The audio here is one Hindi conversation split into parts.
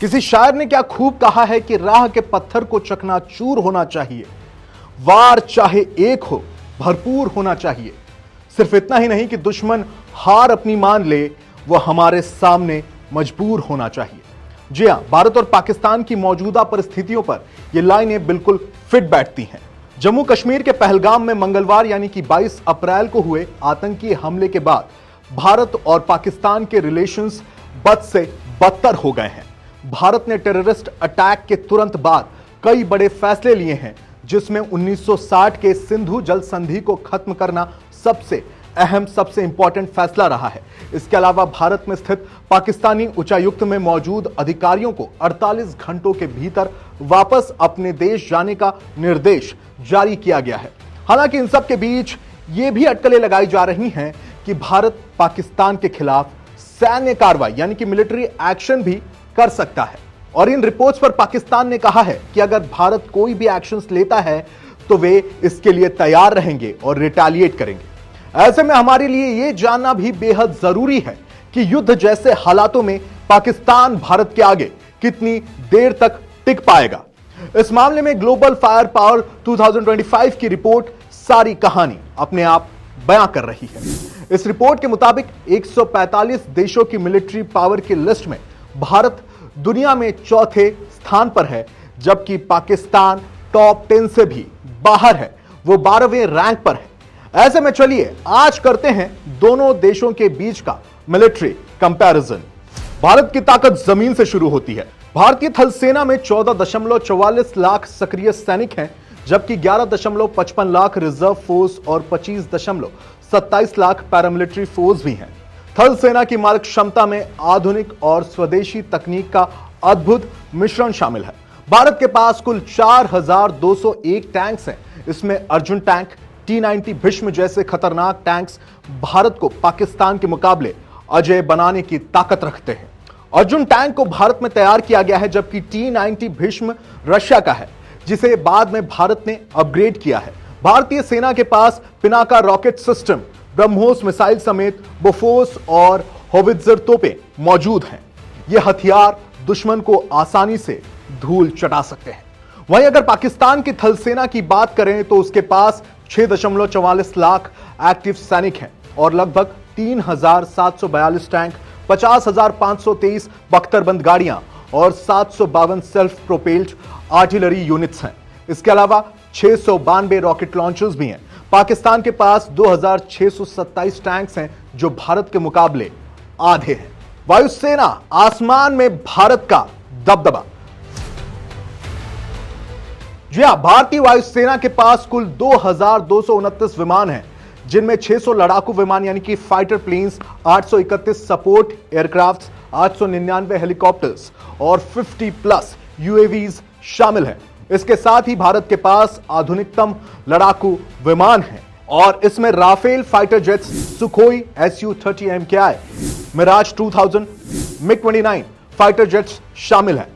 किसी शायर ने क्या खूब कहा है कि राह के पत्थर को चकनाचूर होना चाहिए, वार चाहे एक हो भरपूर होना चाहिए। सिर्फ इतना ही नहीं कि दुश्मन हार अपनी मान ले, वह हमारे सामने मजबूर होना चाहिए। जी हां, भारत और पाकिस्तान की मौजूदा परिस्थितियों पर यह लाइनें बिल्कुल फिट बैठती हैं। जम्मू कश्मीर के पहलगाम में मंगलवार यानी कि 22 अप्रैल को हुए आतंकी हमले के बाद भारत और पाकिस्तान के रिलेशंस बद से बदतर हो गए हैं। भारत ने टेररिस्ट अटैक के तुरंत बाद कई बड़े फैसले लिए हैं, जिसमें 1960 के सिंधु जल संधि को खत्म करना सबसे अहम, सबसे इंपॉर्टेंट फैसला रहा है। इसके अलावा भारत में स्थित पाकिस्तानी उच्चायुक्त में मौजूद अधिकारियों को 48 घंटों के भीतर वापस अपने देश जाने का निर्देश जारी किया गया है। हालांकि इन सब के बीच ये भी अटकलें लगाई जा रही हैं कि भारत पाकिस्तान के खिलाफ सैन्य कार्रवाई यानी कि मिलिट्री एक्शन भी कर सकता है। और इन रिपोर्ट्स पर पाकिस्तान ने कहा है कि अगर भारत कोई भी एक्शंस लेता है तो वे इसके लिए तैयार रहेंगे और रिटेलिएट करेंगे। ऐसे में हमारे लिए यह जानना भी बेहद जरूरी है कि युद्ध जैसे हालातों में पाकिस्तान भारत के आगे कितनी देर तक टिक पाएगा। इस मामले में ग्लोबल फायर पावर 2025 की रिपोर्ट सारी कहानी अपने आप बयां कर रही है। इस रिपोर्ट के मुताबिक 145 देशों की मिलिट्री पावर की लिस्ट में भारत दुनिया में चौथे स्थान पर है, जबकि पाकिस्तान टॉप 10 से भी बाहर है, वो 12वें रैंक पर है। ऐसे में चलिए आज करते हैं दोनों देशों के बीच का मिलिट्री कंपैरिजन। भारत की ताकत जमीन से शुरू होती है। भारतीय थल सेना में 14.44 लाख सक्रिय सैनिक हैं, जबकि 11.55 लाख रिजर्व फोर्स और 25.27 लाख पैरामिलिट्री फोर्स भी हैं। थल सेना की मारक क्षमता में आधुनिक और स्वदेशी तकनीक का अद्भुत मिश्रण शामिल है। भारत के पास कुल 4201 टैंक्स हैं। इसमें अर्जुन टैंक, T-90 भीष्म जैसे खतरनाक टैंक्स भारत को पाकिस्तान के मुकाबले अजेय बनाने की ताकत रखते हैं। अर्जुन टैंक को भारत में तैयार किया गया है, जबकि T-90 भीष्म रशिया का है, जिसे बाद में भारत ने अपग्रेड किया है। भारतीय सेना के पास Pinaka rocket system, BrahMos missile समेत बोफोर्स और होवित्जर तोपें मौजूद हैं। ये हथियार दुश्मन को आसानी से धूल चटा सकते हैं। वहीं अगर पाकिस्तान की थल सेना की बात करें तो उसके पास 6.44 लाख एक्टिव सैनिक हैं और लगभग 3,742 टैंक, 50,523 बख्तरबंद गाड़ियां और 752 सेल्फ प्रोपेल्ड आर्टिलरी यूनिट्स हैं। इसके अलावा 692 रॉकेट लॉन्चर्स भी हैं। पाकिस्तान के पास 2,627 टैंक्स हैं, जो भारत के मुकाबले आधे हैं। वायुसेना, आसमान में भारत का दबदबा। जी हां, भारतीय वायुसेना के पास कुल 2,229 विमान हैं, जिनमें 600 लड़ाकू विमान यानी कि fighter planes, 831 support aircraft, 899 helicopters और 50+ यूएवीज शामिल हैं। इसके साथ ही भारत के पास आधुनिकतम लड़ाकू विमान हैं और इसमें Rafale fighter jets, Sukhoi Su-30 MKI, Mirage 2000, मिग-29 फाइटर जेट्स शामिल हैं।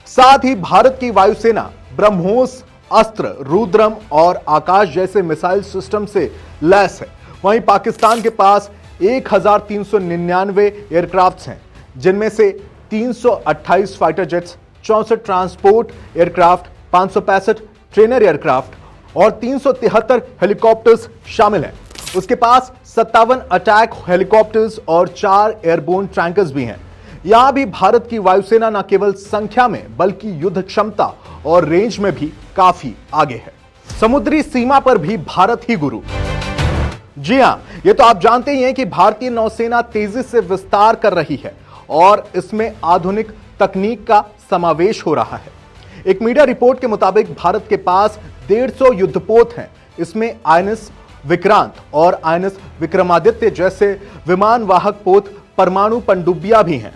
साथ ही भारत की वायुसेना ब्रह्मोस अस्त्र, रुद्रम और आकाश जैसे मिसाइल सिस्टम से लैस है। वहीं पाकिस्तान के पास 1,399 एयरक्राफ्ट्स हैं, जिनमें से 328 fighter jets, 64 transport aircraft, 565 trainer aircraft और 373 हेलीकॉप्टर्स शामिल हैं। उसके पास 57 अटैक हेलीकॉप्टर्स और 4 एयरबोर्न टैंकर्स भी हैं। यहां भी भारत की वायुसेना न केवल संख्या में बल्कि युद्ध क्षमता और रेंज में भी काफी आगे है। समुद्री सीमा पर भी भारत ही गुरु। जी हां, यह तो आप जानते ही हैं कि भारतीय नौसेना तेजी से विस्तार कर रही है और इसमें आधुनिक तकनीक का समावेश हो रहा है। एक मीडिया रिपोर्ट के मुताबिक भारत के पास 150 युद्धपोत हैं। इसमें INS विक्रांत और INS विक्रमादित्य जैसे विमान वाहक पोत परमाणु पनडुब्बियां भी हैं,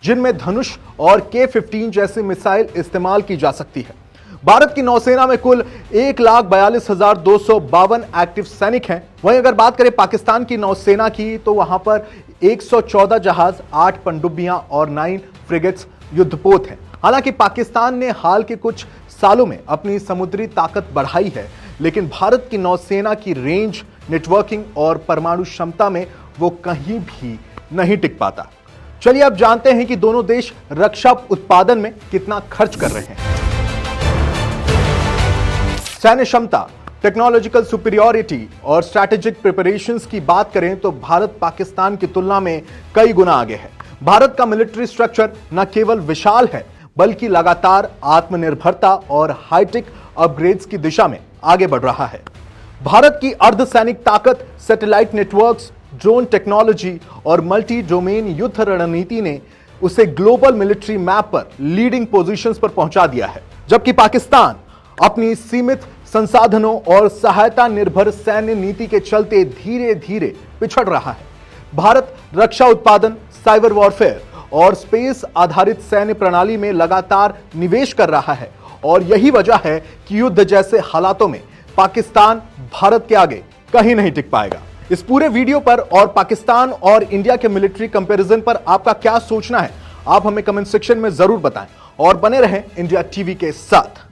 जिनमें धनुष और K-15 जैसी मिसाइल इस्तेमाल की जा सकती है। भारत की नौसेना में कुल 1,42,252 एक्टिव सैनिक हैं। वहीं अगर बात करें पाकिस्तान की नौसेना की तो वहां पर 114 जहाज, 8 पनडुब्बियां और 9 फ्रिगेट्स युद्धपोत हैं। हालांकि पाकिस्तान ने हाल के कुछ सालों में अपनी समुद्री ताकत बढ़ाई है, लेकिन भारत की नौसेना की रेंज, नेटवर्किंग और परमाणु क्षमता में वो कहीं भी नहीं टिक पाता। चलिए अब जानते हैं कि दोनों देश रक्षा उत्पादन में कितना खर्च कर रहे हैं। सैन्य क्षमता, टेक्नोलॉजिकल सुपीरियरिटी और स्ट्रैटेजिक प्रिपरेशंस की बात करें तो भारत पाकिस्तान की तुलना में कई गुना आगे है। भारत का मिलिट्री स्ट्रक्चर न केवल विशाल है बल्कि लगातार आत्मनिर्भरता और हाईटेक अपग्रेड्स की दिशा में आगे बढ़ रहा है। भारत की अर्धसैनिक ताकत, सैटेलाइट नेटवर्क्स, ड्रोन टेक्नोलॉजी और मल्टी डोमेन युद्ध रणनीति ने उसे ग्लोबल मिलिट्री मैप पर लीडिंग पोजीशंस पर पहुंचा दिया है, जबकि पाकिस्तान अपनी सीमित संसाधनों और सहायता निर्भर सैन्य नीति के चलते धीरे धीरे पिछड़ रहा है। भारत रक्षा उत्पादन, साइबर वॉरफेयर और स्पेस आधारित सैन्य प्रणाली में लगातार निवेश कर रहा है और यही वजह है कि युद्ध जैसे हालातों में पाकिस्तान भारत के आगे कहीं नहीं टिक पाएगा। इस पूरे वीडियो पर और पाकिस्तान और इंडिया के मिलिट्री कंपैरिजन पर आपका क्या सोचना है, आप हमें कमेंट सेक्शन में जरूर बताएं और बने रहें इंडिया टीवी के साथ।